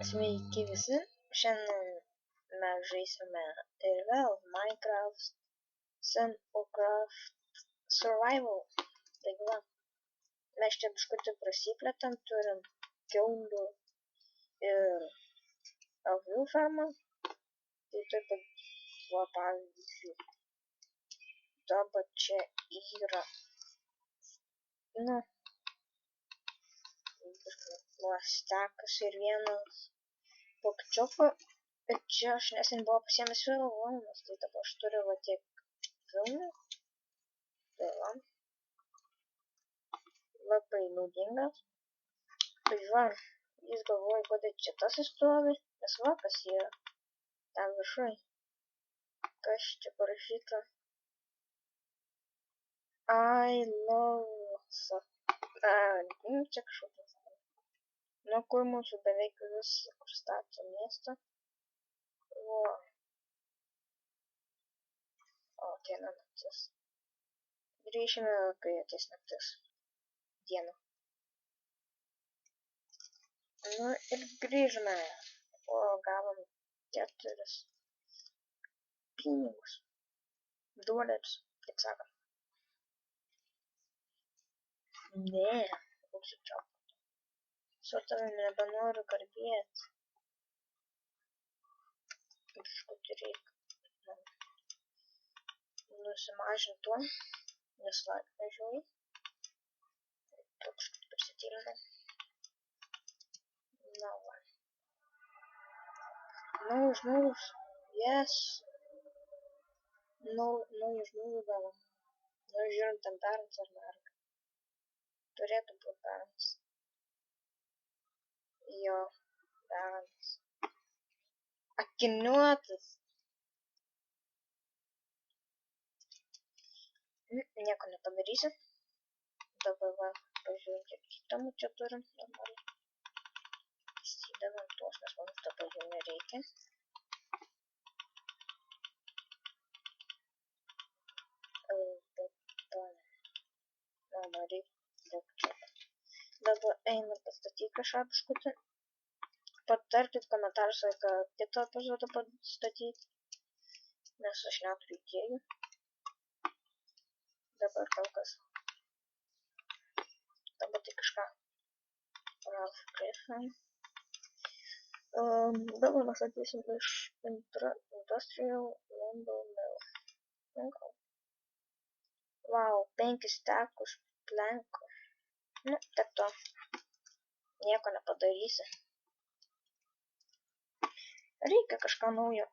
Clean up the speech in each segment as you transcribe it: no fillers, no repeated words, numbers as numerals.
Sveiki visi, šiandien mes žaisime ir vėl Minecraft Simulcraft Survival. Taigi va, mes čia biškutį prasiplėtam, turim kiaulių ir avių fermą. Tai taip pat, va pavyzdžiui, dabar čia yra, stekas ir vienas pokčiuko. Ir čia aš neseniai buvau pasiėmęs filmuojamas, tai dabar aš turiu va tiek filmų. Tai va, labai naudingas. Tai va, jis galvoja, kodėl čia tas stovi, nes va, kas yra ten viršui. Kas čia parašyta? I love... čia kažkokia. Nu, kur mūsų beveik visą, kur stato miestą. O, ateina naktis. Grįšime, kai ateis naktis. Diena. Nu ir grįžome. O, gavom 4 pinigus. $, taip sakant. Ne, užsičiaupti. Su tavimi nebenoriu kalbėti. Biškutį reikia nusimažinti tuo, nes laik važiuoju. Biškutį prisitylinę. Na va. Naujas žmogus. Yes. Naujas žmogus gavom. Nu, žiūrint tam perams ar merga. Turėtų būti perams. Jo, perams. Akiniuotas. Nieko nepadarysiu. Dabar va, pažiūrėjau, kiek šitamų čia turim. Įsidedam tuos, nes mums dabar jų nereikia. Dabar einu pastatyti kažką biškutį. Patarkit komentaruose, kad kitą epizodą pastatyti, nes aš neturiu idėjų. Dabar kalkas. Dabar tai kažką. Ralph Griffin. Dabar mes ateisim iš Industrial Lumber Mill. Wow, 5 stekus planko. Nu, taip to. Nieko nepadarysi. Reikia kažką naujo.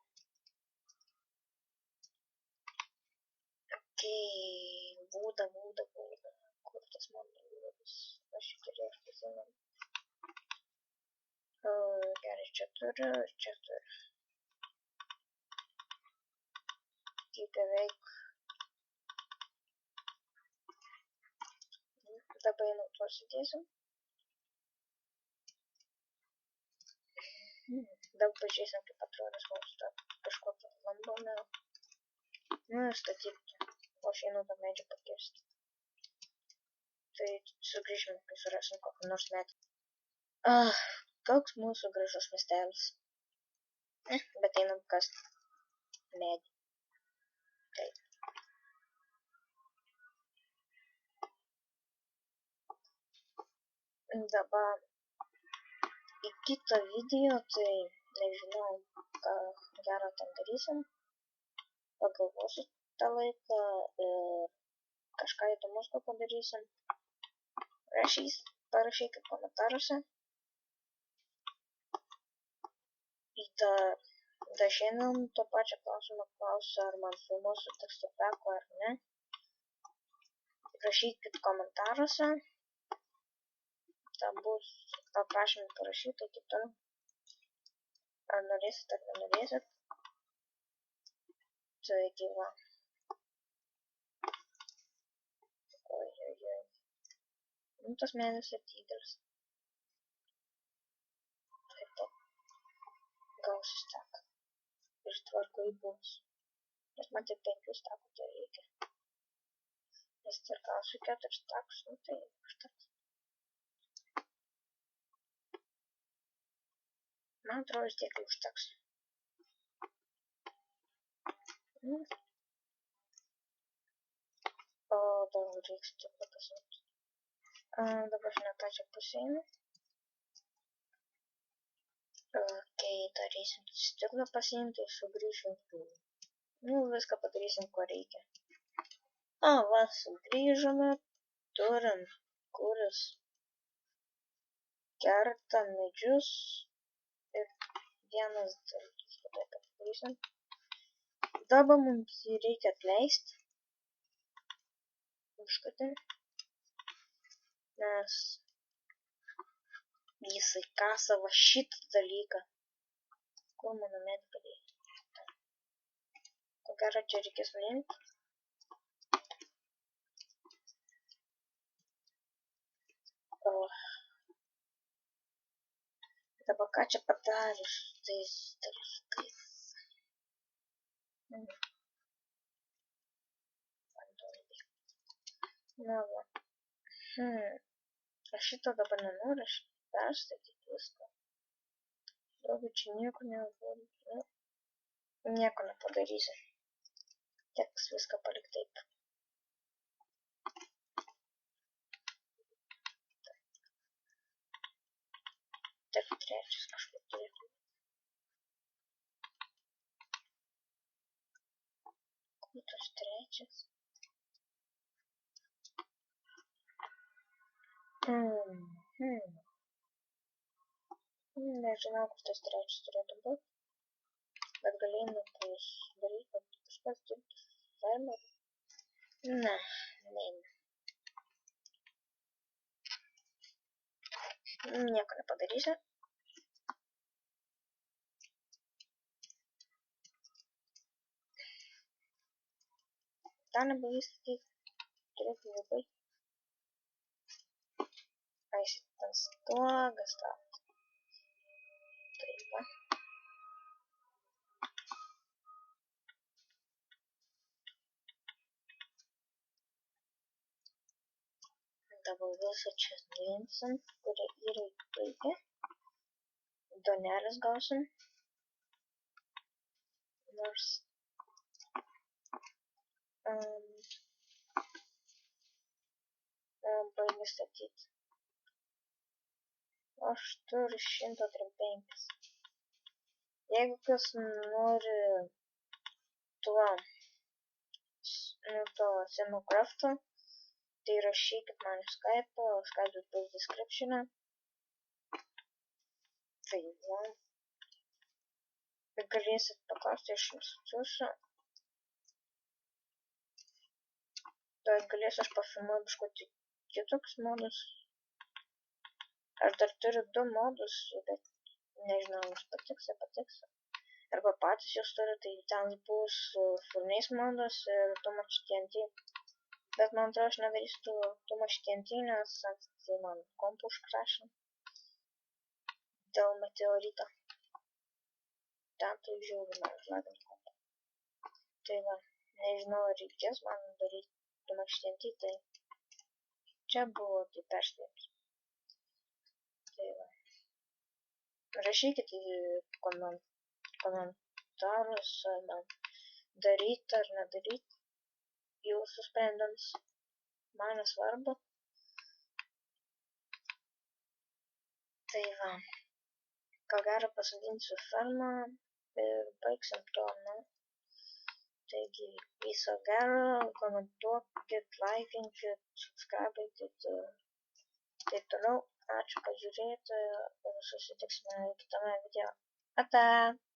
Okei, būda. Kur tas mano būdas? Aš jį turėjau pasiėmėm. Gerai, čia turiu. Tai beveik. Dabar einu tuos įdėsim. Dabar pažiūrėsim, kaip atrodys mums kažkokio lamboną. Nu, statyti. O aš einu tą medžią pakirsti. Tai sugrįžime, kai surasim kokį nors medį. Koks mūsų gražus miestelis. Bet einam kasti medį. Taip. Dabar į kitą video, tai nežinau, ką gero ten darysim. Pagalvosiu tą laiką ir kažką įdomus padarysim. Parašykit komentaruose. Dar šiandien to pačio klausimo klausiu, ar man filmuosiu teksto peko ar ne. Rašykit komentaruose. Tam bus aprašymai parašyti, taip toliau. Ar norėsit, ar nenorėsit. Taigi va. Oi. Nu, tas medis ir didelis. Taip to. Gausiu steką. Ir tvarko į bus. Nes man tik 5 stekų tai reikia. Nes ir gausiu 4 stekus, nu tai užteks. Man atrodo, tiek užteks. O dar reiks stiklą pasiimti. Dabar ne tą čia pusėinu. Kai darysim stiklą pasiimti, sugrįšim. Viską padarysim, ko reikia. Va, sugrįžome. Turim, kuris kerta medžius. Ir vienas dalykas, kada padarysim. Dabar mums jį reikia atleisti. Užkatė. Nes jisai kasa va šitą dalyką. Kur mano medika dėjo? Ko gero čia reikės nuimti. Dabar ką čia padarė su tais dalykais? Na va. Aš šito dabar nenoriu, aš perstatyti viską. Daugiau čia nieko nebuvo. Nieko nepadarysiu. Teks viską palikti taip. Taip, trečias kažkur turėtų. Kur tas trečias? Nežinau, kur tas trečias turėtų būti. Bet galėjome daryti, kad kažkas dirbtų fermerį. Ne, neina. Nieko nepadarysiu. Tą nepavyks turėtų labai. Ai, šitas stogas tą. Taip, va. Dabar visą čia nuimsim, kurie yra įbaigia. Donelės gausim. Nors baigi statyti. Aš turiu 135. Jeigu kas nori to Senocrafto, tai rašykit man į Skype, Skype bus description'e. Tai va. Ir galėsit paklausti, aš jums atsiųsiu. Tai galėsiu aš pafilmuoti biškutį kitoks modus. Aš dar turiu 2 modus, bet nežinau, jums patiks. Arba patys jūs turi, tai ten bus furnace modus ir too much TNT. Bet man atrodo, aš nedarysiu too much TNT, nes tai man kompų užkrašė. Dėl meteorito. Ten tai žiūri man užlagant kompą. Tai va, nežinau, ar reikės man daryti too much TNT, tai čia buvo tai perspėjimas. Tai va. Rašykit į komentarus, ar man daryti ar nedaryti. Jūsų sprendimas. Man nesvarbu. Tai va. Ko gero pasodinsiu fermą ir baigsim to, ne? Taigi, viso gero, komentuokit, laikinkit, subscribe'ikit, taip toliau. Ačiū, kad žiūrėjote ir susitiksime kitame video. Ate!